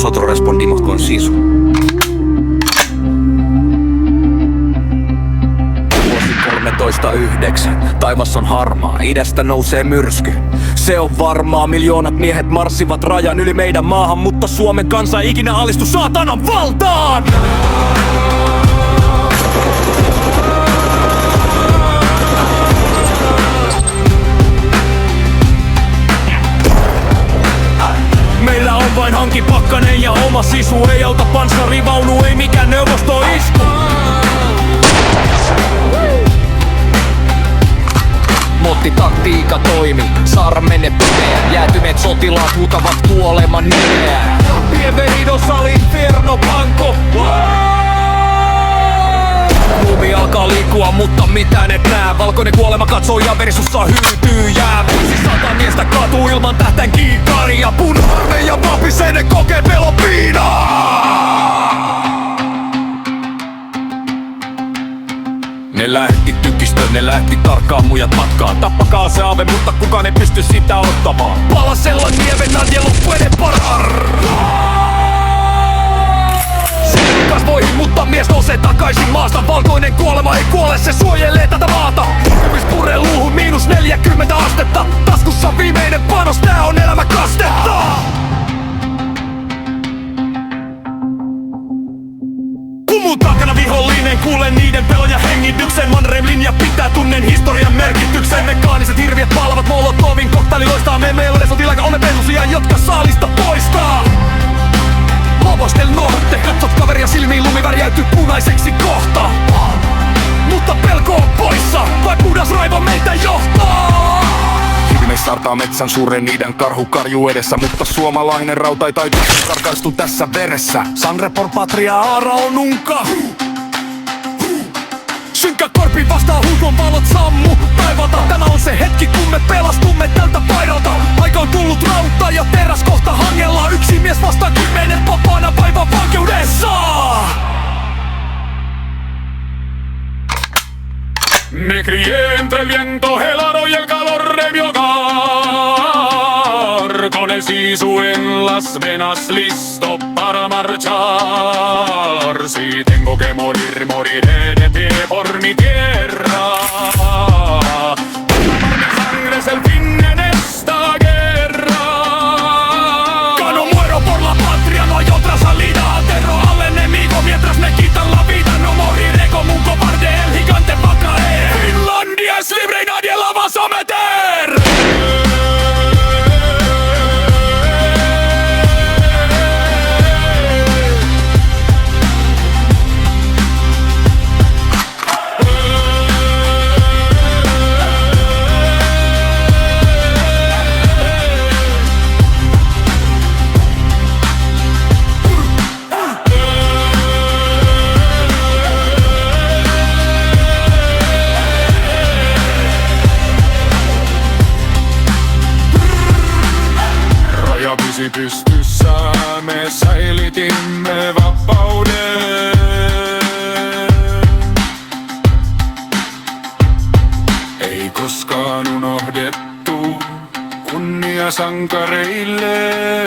Nosotros respondimos conciso. Vuosi 13.9. Taivas on harmaa, idästä nousee myrsky. Se on varmaa, miljoonat miehet marssivat rajan yli meidän maahan, mutta Suomen kansa ei ikinä alistu saatanan valtaan! Meillä on vain hankipakkanen ja oma sisu. Ei auta panssarivaunu, ei mikään neuvostoisku. Mottitaktiikka toimi, saara menne pimeä. Jäätyneet sotilaat huutavat kuoleman nimeä. Bienvenidos al infierno, Blanco. Lumi alkaa liikkua, mutta mitään et nää. Valkoinen kuolema katsoo ja verisussa hyytyy jää. 500 miestä kaatuu ilman tähtän kiikaria. Puna-armeija vapisee, ne kokee pelon piinaa. Ne lähti tykistöön, ne lähti tarkkaan mujat matkaan. Tappakaa se aave, mutta kukaan ei pysty sitä ottamaan. Palasella nieven nadie loppuinen parar. Kasvoihin, mutta mies nousee takaisin maasta. Valkoinen kuolema ei kuole, se suojelee tätä maata. Kymys puree luuhun, -40 astetta. Taskussa viimeinen panos, tää on elämä kastetta. Pumun takana vihollinen, kuulen niiden pelon ja hengityksen. Mannerheim linja pitää, tunnen historian merkityksen. Mekaaniset hirviöt paalavat Molotovin koktaili loistaa. Me meillä on sotilaita, olemme pesusia, jotka saalista poistaa. Lobos del Norte, katsot kaveria silmiin, lumi värjäytyy punaiseksi kohta. Mutta pelko on poissa, vai puhdas raivo meitä johtaa? Hirme sartaa metsän suuren niiden karhu karjuu edessä, mutta suomalainen rauta ei taitu karkaistu tässä veressä. Sangre por patria, aara on unka. Synkkä korpi vastaa huudon valot sammu taivalta. Tämä on se hetki, kun me pelastumme tältä paidalta. Aika on tullut rauta ja teräs kohta hangella. Yksi mies vastaa 10 vapaana päivän vankeudessa. Me crié entre el viento helado y el calor de mi hogar, con el sisu en las venas listo para marchar. Si tengo que morir, moriré de pie por mi tierra. Mi sangre es el fin en esta guerra. Gano, muero por la patria, no hay otra salida. Aterro al enemigo mientras me quitan la vida. No moriré como un cobarde, el gigante va a caer. Finlandia es libre y nadie la va a someter. Pysi pystyssä, me säilytimme vapauden. Ei koskaan unohdettu kunnia sankareille.